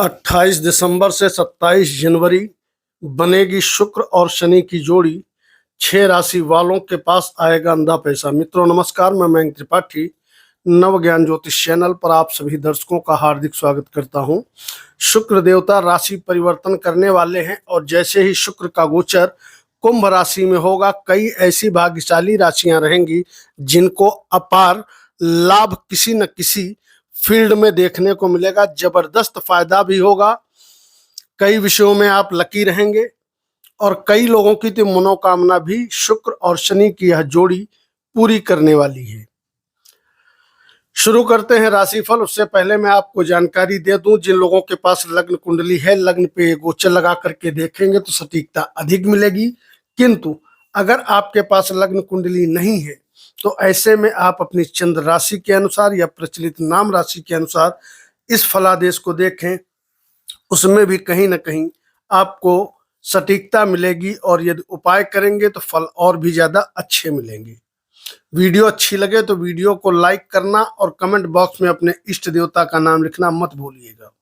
28 दिसंबर से 27 जनवरी बनेगी शुक्र और शनि की जोड़ी। 6 राशि वालों के पास आएगा अंधा पैसा। मित्रों नमस्कार, मैं मयंक त्रिपाठी नव ज्ञान ज्योतिष चैनल पर आप सभी दर्शकों का हार्दिक स्वागत करता हूं। शुक्र देवता राशि परिवर्तन करने वाले हैं और जैसे ही शुक्र का गोचर कुंभ राशि में होगा, कई ऐसी भाग्यशाली राशियां रहेंगी जिनको अपार लाभ किसी न किसी फील्ड में देखने को मिलेगा। जबरदस्त फायदा भी होगा, कई विषयों में आप लकी रहेंगे और कई लोगों की तो मनोकामना भी शुक्र और शनि की यह जोड़ी पूरी करने वाली है। शुरू करते हैं राशिफल। उससे पहले मैं आपको जानकारी दे दूं, जिन लोगों के पास लग्न कुंडली है, लग्न पे गोचर लगा करके देखेंगे तो सटीकता अधिक मिलेगी। किंतु अगर आपके पास लग्न कुंडली नहीं है तो ऐसे में आप अपनी चंद्र राशि के अनुसार या प्रचलित नाम राशि के अनुसार इस फलादेश को देखें, उसमें भी कहीं ना कहीं आपको सटीकता मिलेगी और यदि उपाय करेंगे तो फल और भी ज्यादा अच्छे मिलेंगे। वीडियो अच्छी लगे तो वीडियो को लाइक करना और कमेंट बॉक्स में अपने इष्ट देवता का नाम लिखना मत भूलिएगा।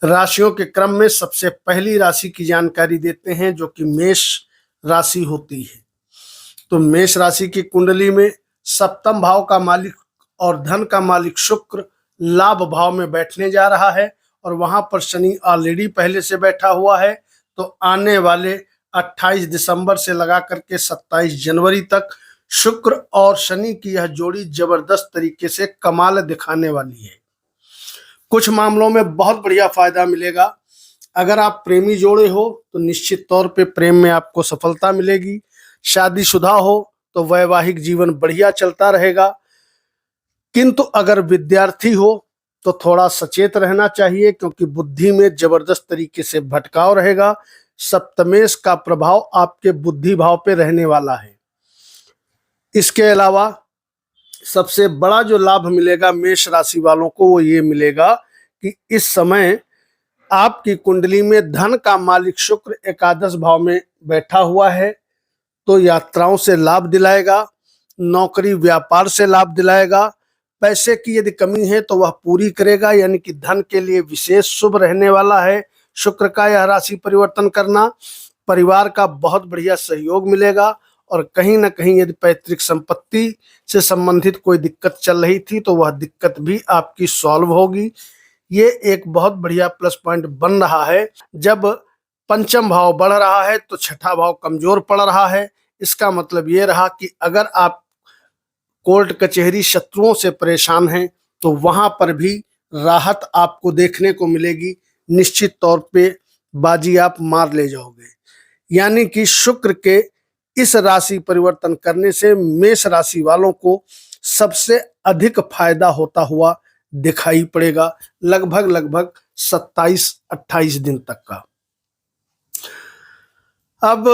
राशियों के क्रम में सबसे पहली राशि की जानकारी देते हैं जो कि मेष राशि होती है। तो मेष राशि की कुंडली में सप्तम भाव का मालिक और धन का मालिक शुक्र लाभ भाव में बैठने जा रहा है और वहां पर शनि ऑलरेडी पहले से बैठा हुआ है। तो आने वाले 28 दिसंबर से लगा करके 27 जनवरी तक शुक्र और शनि की यह जोड़ी जबरदस्त तरीके से कमाल दिखाने वाली है। कुछ मामलों में बहुत बढ़िया फायदा मिलेगा। अगर आप प्रेमी जोड़े हो तो निश्चित तौर पे प्रेम में आपको सफलता मिलेगी। शादीशुदा हो तो वैवाहिक जीवन बढ़िया चलता रहेगा। किंतु अगर विद्यार्थी हो तो थोड़ा सचेत रहना चाहिए, क्योंकि बुद्धि में जबरदस्त तरीके से भटकाव रहेगा। सप्तमेश का प्रभाव आपके बुद्धि भाव पे रहने वाला है। इसके अलावा सबसे बड़ा जो लाभ मिलेगा मेष राशि वालों को वो ये मिलेगा कि इस समय आपकी कुंडली में धन का मालिक शुक्र एकादश भाव में बैठा हुआ है, तो यात्राओं से लाभ दिलाएगा, नौकरी व्यापार से लाभ दिलाएगा। पैसे की यदि कमी है तो वह पूरी करेगा, यानी कि धन के लिए विशेष शुभ रहने वाला है शुक्र का यह राशि परिवर्तन करना। परिवार का बहुत बढ़िया सहयोग मिलेगा और कहीं ना कहीं यदि पैतृक संपत्ति से संबंधित कोई दिक्कत चल रही थी तो वह दिक्कत भी आपकी सॉल्व होगी। ये एक बहुत बढ़िया प्लस पॉइंट बन रहा है। जब पंचम भाव बढ़ रहा है तो छठा भाव कमजोर पड़ रहा है। इसका मतलब ये रहा कि अगर आप कोर्ट कचहरी शत्रुओं से परेशान हैं तो वहां पर भी राहत आपको देखने को मिलेगी। निश्चित तौर पे बाजी आप मार ले जाओगे। यानी कि शुक्र के इस राशि परिवर्तन करने से मेष राशि वालों को सबसे अधिक फायदा होता हुआ दिखाई पड़ेगा, लगभग 27-28 दिन तक का। अब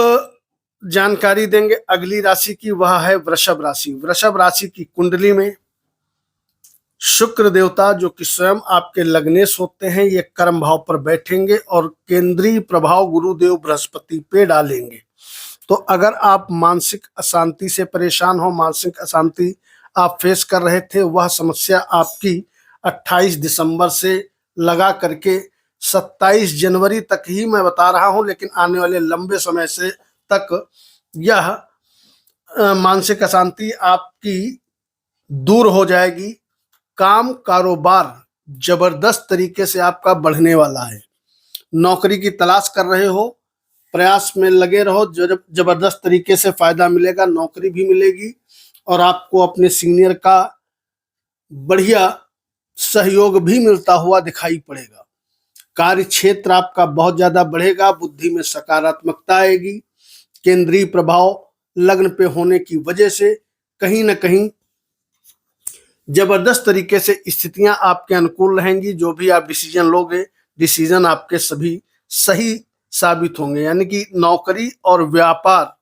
जानकारी देंगे अगली राशि की, वह है वृषभ राशि। वृषभ राशि की कुंडली में शुक्र देवता जो कि स्वयं आपके लग्नेश होते हैं, ये कर्म भाव पर बैठेंगे और केंद्रीय प्रभाव गुरुदेव बृहस्पति पे डालेंगे। तो अगर आप मानसिक अशांति से परेशान हो, मानसिक अशांति आप फेस कर रहे थे, वह समस्या आपकी 28 दिसंबर से लगा करके 27 जनवरी तक ही मैं बता रहा हूं, लेकिन आने वाले लंबे समय से तक यह मानसिक अशांति आपकी दूर हो जाएगी। काम कारोबार जबरदस्त तरीके से आपका बढ़ने वाला है। नौकरी की तलाश कर रहे हो, प्रयास में लगे रहो, जबरदस्त तरीके से फायदा मिलेगा, नौकरी भी मिलेगी और आपको अपने सीनियर का बढ़िया सहयोग भी मिलता हुआ दिखाई पड़ेगा। कार्य क्षेत्र आपका बहुत ज्यादा बढ़ेगा, बुद्धि में सकारात्मकता आएगी। केंद्रीय प्रभाव लग्न पे होने की वजह से कहीं ना कहीं जबरदस्त तरीके से स्थितियां आपके अनुकूल रहेंगी। जो भी आप डिसीजन लोगे, डिसीजन आपके सभी सही साबित होंगे। यानी कि नौकरी और व्यापार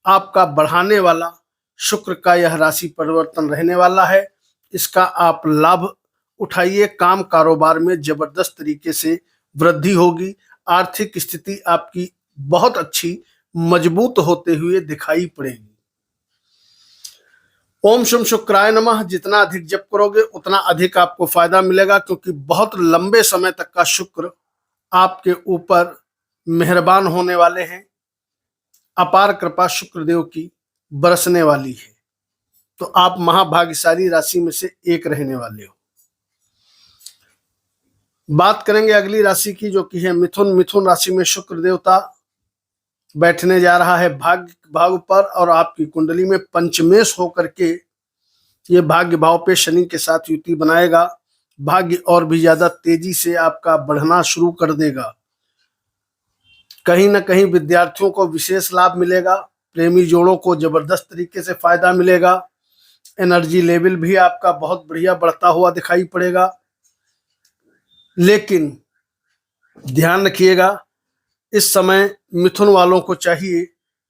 आपका बढ़ाने वाला शुक्र का यह राशि परिवर्तन रहने वाला है। इसका आप लाभ उठाइए। काम कारोबार में जबरदस्त तरीके से वृद्धि होगी। आर्थिक स्थिति आपकी बहुत अच्छी मजबूत होते हुए दिखाई पड़ेगी। ओम शम शुक्राय नमः। जितना अधिक जप करोगे उतना अधिक आपको फायदा मिलेगा, क्योंकि बहुत लंबे समय तक का शुक्र आपके ऊपर मेहरबान होने वाले हैं। अपार कृपा शुक्रदेव की बरसने वाली है, तो आप महाभाग्यशाली राशि में से एक रहने वाले हो। बात करेंगे अगली राशि की, जो कि है मिथुन। मिथुन राशि में शुक्र देवता बैठने जा रहा है भाग्य भाव पर, और आपकी कुंडली में पंचमेश होकर के ये भाग्य भाव पे शनि के साथ युति बनाएगा। भाग्य और भी ज्यादा तेजी से आपका बढ़ना शुरू कर देगा। कहीं ना कहीं विद्यार्थियों को विशेष लाभ मिलेगा। प्रेमी जोड़ों को जबरदस्त तरीके से फायदा मिलेगा। एनर्जी लेवल भी आपका बहुत बढ़िया बढ़ता हुआ दिखाई पड़ेगा। लेकिन ध्यान रखिएगा, इस समय मिथुन वालों को चाहिए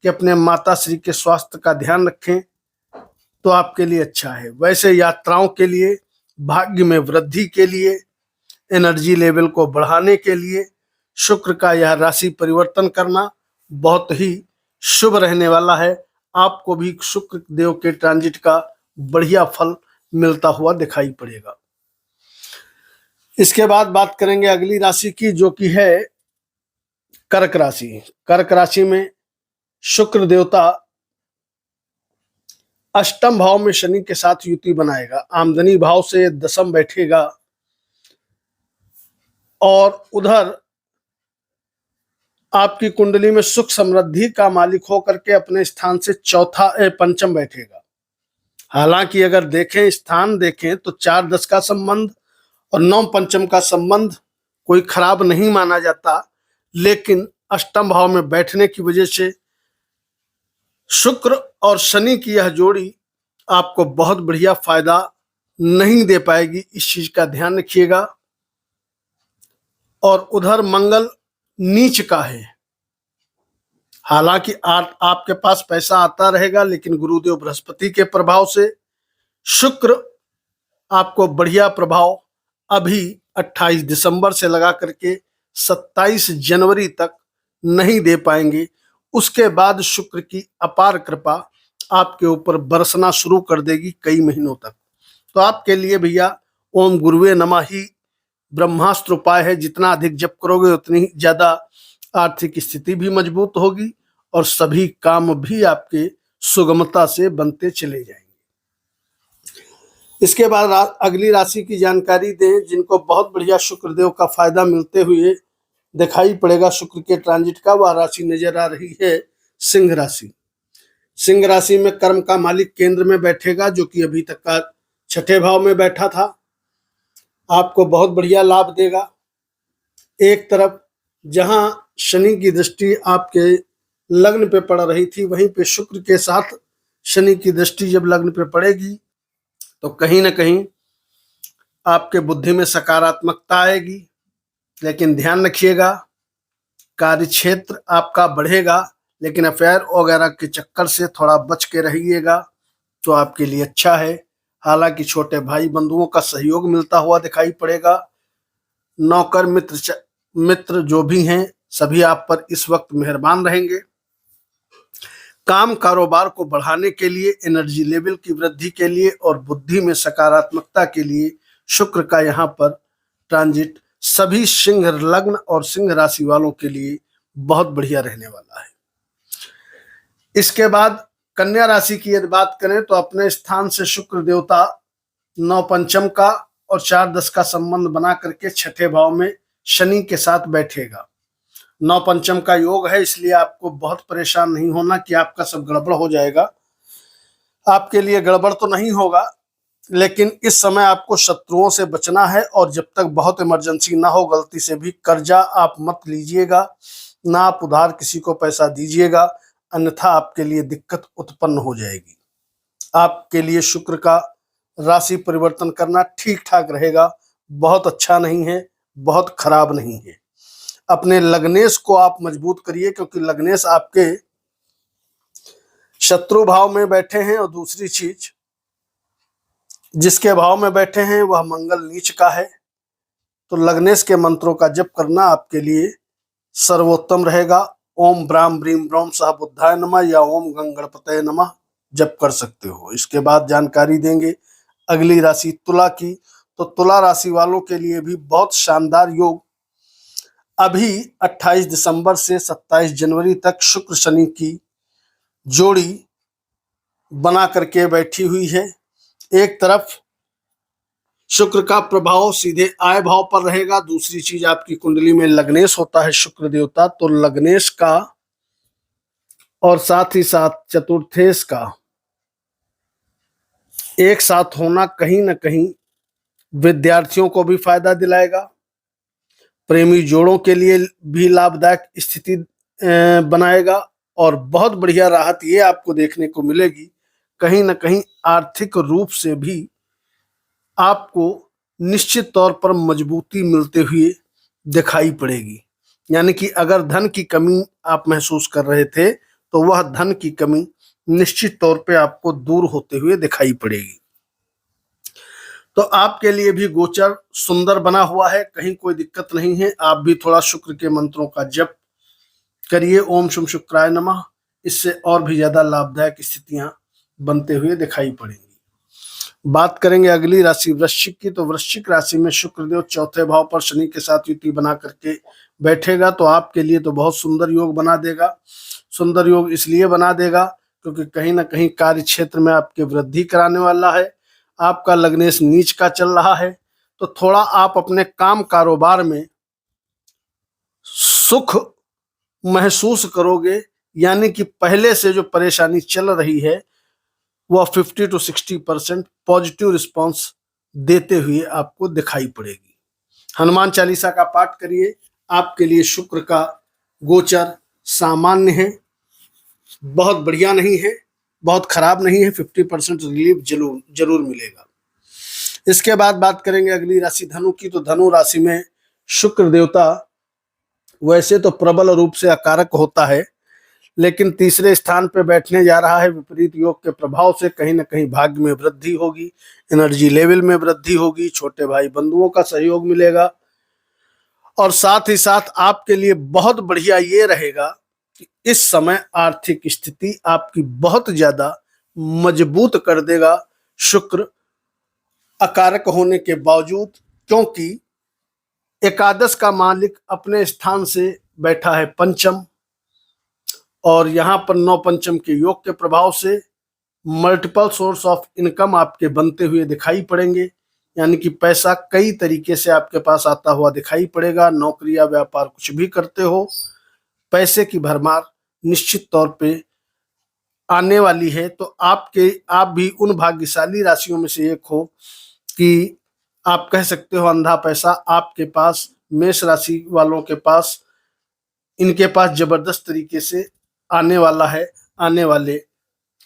कि अपने माता श्री के स्वास्थ्य का ध्यान रखें, तो आपके लिए अच्छा है। वैसे यात्राओं के लिए, भाग्य में वृद्धि के लिए, एनर्जी लेवल को बढ़ाने के लिए शुक्र का यह राशि परिवर्तन करना बहुत ही शुभ रहने वाला है। आपको भी शुक्र देव के ट्रांजिट का बढ़िया फल मिलता हुआ दिखाई पड़ेगा। इसके बाद बात करेंगे अगली राशि की, जो कि है कर्क राशि। कर्क राशि में शुक्र देवता अष्टम भाव में शनि के साथ युति बनाएगा। आमदनी भाव से दशम बैठेगा, और उधर आपकी कुंडली में सुख समृद्धि का मालिक होकर के अपने स्थान से पंचम बैठेगा। हालांकि अगर देखें, स्थान देखें, तो 4-10 का संबंध और 9-पंचम का संबंध कोई खराब नहीं माना जाता, लेकिन अष्टम भाव में बैठने की वजह से शुक्र और शनि की यह जोड़ी आपको बहुत बढ़िया फायदा नहीं दे पाएगी। इस चीज का ध्यान रखिएगा। और उधर मंगल नीच का है। हालांकि आपके पास पैसा आता रहेगा, लेकिन गुरुदेव बृहस्पति के प्रभाव से शुक्र आपको बढ़िया प्रभाव अभी 28 दिसंबर से लगा करके 27 जनवरी तक नहीं दे पाएंगे। उसके बाद शुक्र की अपार कृपा आपके ऊपर बरसना शुरू कर देगी कई महीनों तक। तो आपके लिए भैया ओम गुरुवे नमः ही ब्रह्मास्त्र उपाय है। जितना अधिक जप करोगे उतनी ही ज्यादा आर्थिक स्थिति भी मजबूत होगी, और सभी काम भी आपके सुगमता से बनते चले जाएंगे। इसके बाद अगली राशि की जानकारी दें, जिनको बहुत बढ़िया शुक्रदेव का फायदा मिलते हुए दिखाई पड़ेगा शुक्र के ट्रांजिट का। वह राशि नजर आ रही है सिंह राशि। सिंह राशि में कर्म का मालिक केंद्र में बैठेगा, जो कि अभी तक का 6ठे भाव में बैठा था। आपको बहुत बढ़िया लाभ देगा। एक तरफ जहां शनि की दृष्टि आपके लग्न पे पड़ रही थी, वहीं पे शुक्र के साथ शनि की दृष्टि जब लग्न पे पड़ेगी, तो कहीं ना कहीं आपके बुद्धि में सकारात्मकता आएगी। लेकिन ध्यान रखिएगा, कार्य क्षेत्र आपका बढ़ेगा, लेकिन अफेयर वगैरह के चक्कर से थोड़ा बच के रहिएगा, तो आपके लिए अच्छा है। हालांकि छोटे भाई बंधुओं का सहयोग मिलता हुआ दिखाई पड़ेगा। नौकर मित्र जो भी हैं, सभी आप पर इस वक्त मेहरबान रहेंगे। काम कारोबार को बढ़ाने के लिए, एनर्जी लेवल की वृद्धि के लिए और बुद्धि में सकारात्मकता के लिए शुक्र का यहाँ पर ट्रांजिट सभी सिंह लग्न और सिंह राशि वालों के लिए बहुत बढ़िया रहने वाला है। इसके बाद कन्या राशि की यदि बात करें, तो अपने स्थान से शुक्र देवता 9-पंचम का और 4-10 का संबंध बना करके 6ठे भाव में शनि के साथ बैठेगा। 9-पंचम का योग है, इसलिए आपको बहुत परेशान नहीं होना कि आपका सब गड़बड़ हो जाएगा। आपके लिए गड़बड़ तो नहीं होगा, लेकिन इस समय आपको शत्रुओं से बचना है। और जब तक बहुत इमरजेंसी ना हो, गलती से भी कर्जा आप मत लीजिएगा, ना आप उधार किसी को पैसा दीजिएगा, अन्यथा आपके लिए दिक्कत उत्पन्न हो जाएगी। आपके लिए शुक्र का राशि परिवर्तन करना ठीक ठाक रहेगा। बहुत अच्छा नहीं है, बहुत खराब नहीं है। अपने लग्नेश को आप मजबूत करिए, क्योंकि लग्नेश आपके शत्रु भाव में बैठे हैं, और दूसरी चीज जिसके भाव में बैठे हैं वह मंगल नीच का है। तो लग्नेश के मंत्रों का जप करना आपके लिए सर्वोत्तम रहेगा। ओम ब्राम ब्रीम ब्रोम सह बुद्धाय नमः या ओम गंग गणपतये नमः। जप कर सकते हो। इसके बाद जानकारी देंगे अगली राशि तुला की। तो तुला राशि वालों के लिए भी बहुत शानदार योग अभी 28 दिसंबर से 27 जनवरी तक शुक्र शनि की जोड़ी बना करके बैठी हुई है। एक तरफ शुक्र का प्रभाव सीधे आय भाव पर रहेगा, दूसरी चीज आपकी कुंडली में लग्नेश होता है शुक्र देवता, तो लग्नेश का और साथ ही साथ चतुर्थेश का एक साथ होना कहीं ना कहीं विद्यार्थियों को भी फायदा दिलाएगा, प्रेमी जोड़ों के लिए भी लाभदायक स्थिति बनाएगा। और बहुत बढ़िया राहत ये आपको देखने को मिलेगी, कहीं ना कहीं आर्थिक रूप से भी आपको निश्चित तौर पर मजबूती मिलते हुए दिखाई पड़ेगी। यानी कि अगर धन की कमी आप महसूस कर रहे थे तो वह धन की कमी निश्चित तौर पे आपको दूर होते हुए दिखाई पड़ेगी। तो आपके लिए भी गोचर सुंदर बना हुआ है, कहीं कोई दिक्कत नहीं है। आप भी थोड़ा शुक्र के मंत्रों का जप करिए, ओम शुभ शुक्राय नमः, इससे और भी ज्यादा लाभदायक स्थितियां बनते हुए दिखाई पड़ेंगी। बात करेंगे अगली राशि वृश्चिक की। तो वृश्चिक राशि में शुक्रदेव चौथे भाव पर शनि के साथ युति बना करके बैठेगा, तो आपके लिए तो बहुत सुंदर योग बना देगा। सुंदर योग इसलिए बना देगा क्योंकि कहीं ना कहीं कार्य क्षेत्र में आपके वृद्धि कराने वाला है। आपका लग्नेश नीच का चल रहा है, तो थोड़ा आप अपने काम कारोबार में सुख महसूस करोगे, यानी कि पहले से जो परेशानी चल रही है वह 50 to 60% पॉजिटिव रिस्पॉन्स देते हुए आपको दिखाई पड़ेगी। हनुमान चालीसा का पाठ करिए। आपके लिए शुक्र का गोचर सामान्य है, बहुत बढ़िया नहीं है, बहुत खराब नहीं है, 50% रिलीफ जरूर मिलेगा। इसके बाद बात करेंगे अगली राशि धनु की। तो धनु राशि में शुक्र देवता वैसे तो प्रबल रूप से अकारक होता है, लेकिन तीसरे स्थान पर बैठने जा रहा है। विपरीत योग के प्रभाव से कहीं ना कहीं भाग्य में वृद्धि होगी, एनर्जी लेवल में वृद्धि होगी, छोटे भाई बंधुओं का सहयोग मिलेगा। और साथ ही साथ आपके लिए बहुत बढ़िया ये रहेगा कि इस समय आर्थिक स्थिति आपकी बहुत ज्यादा मजबूत कर देगा शुक्र अकारक होने के बावजूद, क्योंकि एकादश का मालिक अपने स्थान से बैठा है पंचम, और यहाँ पर नौ पंचम के योग के प्रभाव से मल्टीपल सोर्स ऑफ इनकम आपके बनते हुए दिखाई पड़ेंगे। यानी कि पैसा कई तरीके से आपके पास आता हुआ दिखाई पड़ेगा। नौकरी या व्यापार कुछ भी करते हो, पैसे की भरमार निश्चित तौर पे आने वाली है। तो आप भी उन भाग्यशाली राशियों में से एक हो कि आप कह सकते हो अंधा पैसा आपके पास, मेष राशि वालों के पास, इनके पास जबरदस्त तरीके से आने वाला है। आने वाले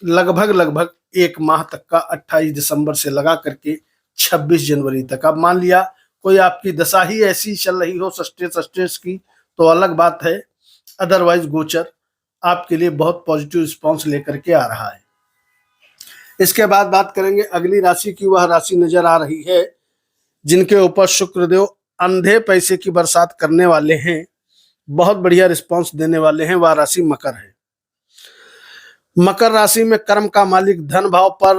लगभग एक माह तक का 28 दिसंबर से लगा करके 26 जनवरी तक। अब मान लिया कोई आपकी दशा ही ऐसी चल रही हो सस्टेस की, तो अलग बात है, अदरवाइज गोचर आपके लिए बहुत पॉजिटिव रिस्पॉन्स लेकर के आ रहा है। इसके बाद बात करेंगे अगली राशि की। वह राशि नजर आ रही है जिनके ऊपर शुक्रदेव अंधे पैसे की बरसात करने वाले हैं, बहुत बढ़िया रिस्पॉन्स देने वाले हैं। वह राशि मकर है। मकर राशि में कर्म का मालिक धन भाव पर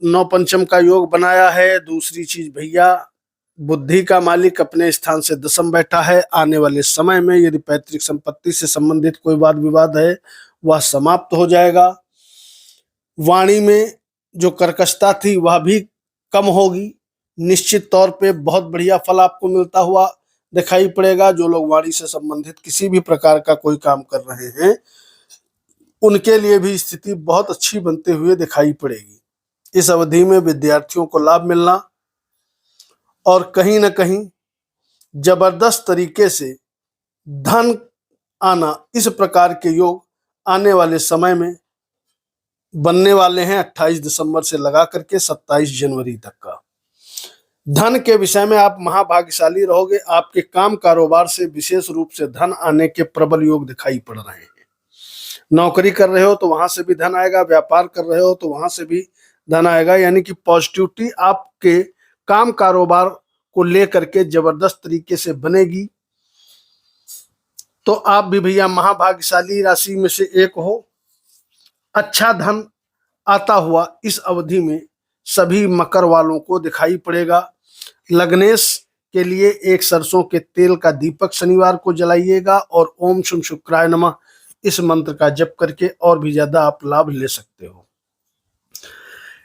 नौ पंचम का योग बनाया है। दूसरी चीज भैया, बुद्धि का मालिक अपने स्थान से दशम बैठा है। आने वाले समय में यदि पैतृक संपत्ति से संबंधित कोई वाद विवाद है वह समाप्त हो जाएगा। वाणी में जो कर्कशता थी वह भी कम होगी। निश्चित तौर पे बहुत बढ़िया फल आपको मिलता हुआ दिखाई पड़ेगा। जो लोग वाणी से संबंधित किसी भी प्रकार का कोई काम कर रहे हैं उनके लिए भी स्थिति बहुत अच्छी बनते हुए दिखाई पड़ेगी। इस अवधि में विद्यार्थियों को लाभ मिलना और कहीं ना कहीं जबरदस्त तरीके से धन आना, इस प्रकार के योग आने वाले समय में बनने वाले हैं 28 दिसंबर से लगा करके 27 जनवरी तक का। धन के विषय में आप महाभाग्यशाली रहोगे। आपके काम कारोबार से विशेष रूप से धन आने के प्रबल योग दिखाई पड़ रहे हैं। नौकरी कर रहे हो तो वहां से भी धन आएगा, व्यापार कर रहे हो तो वहां से भी धन आएगा। यानी कि पॉजिटिविटी आपके काम कारोबार को लेकर के जबरदस्त तरीके से बनेगी। तो आप भी भैया महाभाग्यशाली राशि में से एक हो। अच्छा धन आता हुआ इस अवधि में सभी मकर वालों को दिखाई पड़ेगा। लग्नेश के लिए एक सरसों के तेल का दीपक शनिवार को जलाइएगा और ओम शम शुक्राय नमः इस मंत्र का जप करके और भी ज्यादा आप लाभ ले सकते हो।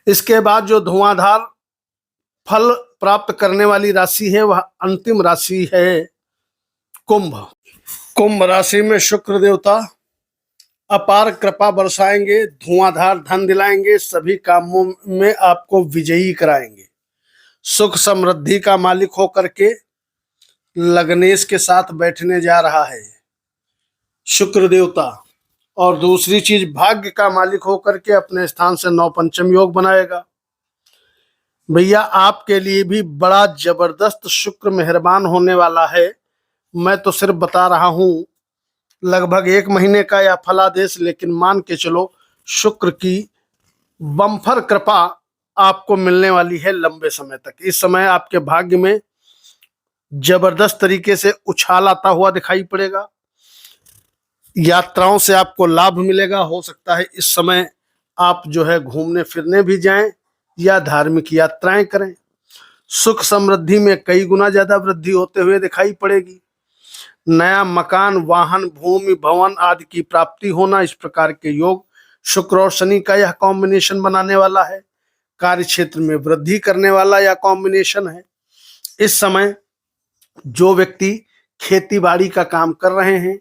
इसके बाद जो धुआंधार फल प्राप्त करने वाली राशि है वह अंतिम राशि है कुंभ। कुंभ राशि में शुक्र देवता अपार कृपा बरसाएंगे, धुआंधार धन दिलाएंगे, सभी कामों में आपको विजयी कराएंगे। सुख समृद्धि का मालिक होकर के लग्नेश के साथ बैठने जा रहा है शुक्र देवता। और दूसरी चीज, भाग्य का मालिक होकर के अपने स्थान से 9 पंचम योग बनाएगा। भैया आपके लिए भी बड़ा जबरदस्त शुक्र मेहरबान होने वाला है। मैं तो सिर्फ बता रहा हूं लगभग 1 महीने का या फलादेश, लेकिन मान के चलो शुक्र की बम्फर कृपा आपको मिलने वाली है लंबे समय तक। इस समय आपके भाग्य में जबरदस्त तरीके से उछाल आता हुआ दिखाई पड़ेगा। यात्राओं से आपको लाभ मिलेगा। हो सकता है इस समय आप जो है घूमने फिरने भी जाएं या धार्मिक यात्राएं करें। सुख समृद्धि में कई गुना ज्यादा वृद्धि होते हुए दिखाई पड़ेगी। नया मकान, वाहन, भूमि, भवन आदि की प्राप्ति होना, इस प्रकार के योग शुक्र और शनि का यह कॉम्बिनेशन बनाने वाला है। कार्य क्षेत्र में वृद्धि करने वाला यह कॉम्बिनेशन है। इस समय जो व्यक्ति खेती बाड़ी का काम कर रहे हैं,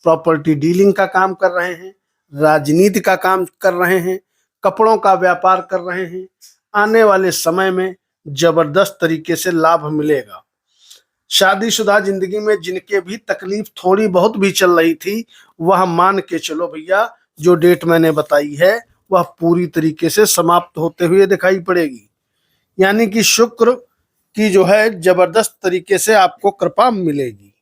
प्रॉपर्टी डीलिंग का काम कर रहे हैं, राजनीति का काम कर रहे हैं, कपड़ों का व्यापार कर रहे हैं, आने वाले समय में जबरदस्त तरीके से लाभ मिलेगा। शादीशुदा जिंदगी में जिनके भी तकलीफ थोड़ी बहुत भी चल रही थी, वह मान के चलो भैया जो डेट मैंने बताई है वह पूरी तरीके से समाप्त होते हुए दिखाई पड़ेगी। यानी कि शुक्र की जो है जबरदस्त तरीके से आपको कृपा मिलेगी।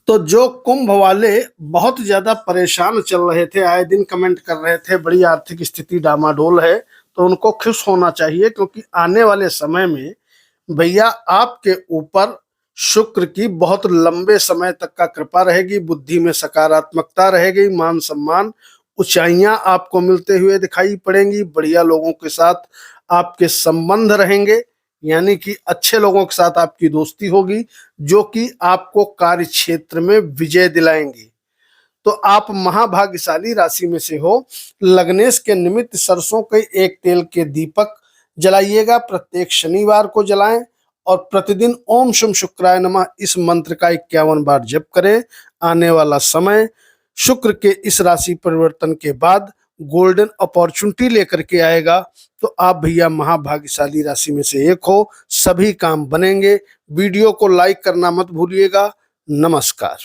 तो जो कुंभ वाले बहुत ज्यादा परेशान चल रहे थे, आए दिन कमेंट कर रहे थे बड़ी आर्थिक स्थिति डामाडोल है, तो उनको खुश होना चाहिए, क्योंकि आने वाले समय में भैया आपके ऊपर शुक्र की बहुत लंबे समय तक का कृपा रहेगी। बुद्धि में सकारात्मकता रहेगी, मान सम्मान, ऊंचाइयां आपको मिलते हुए दिखाई पड़ेंगी। बढ़िया लोगों के साथ आपके संबंध रहेंगे, यानी कि अच्छे लोगों के साथ आपकी दोस्ती होगी जो कि आपको कार्य क्षेत्र में विजय दिलाएंगे। तो आप महाभाग्यशाली राशि में से हो। लग्नेश के निमित्त सरसों के एक तेल के दीपक जलाइएगा, प्रत्येक शनिवार को जलाएं और प्रतिदिन ओम शम शुक्राय नमः इस मंत्र का 51 बार जप करें। आने वाला समय शुक्र के इस राशि परिवर्तन के बाद गोल्डन अपॉर्चुनिटी लेकर के आएगा। तो आप भैया महाभाग्यशाली राशि में से एक हो, सभी काम बनेंगे। वीडियो को लाइक करना मत भूलिएगा। नमस्कार।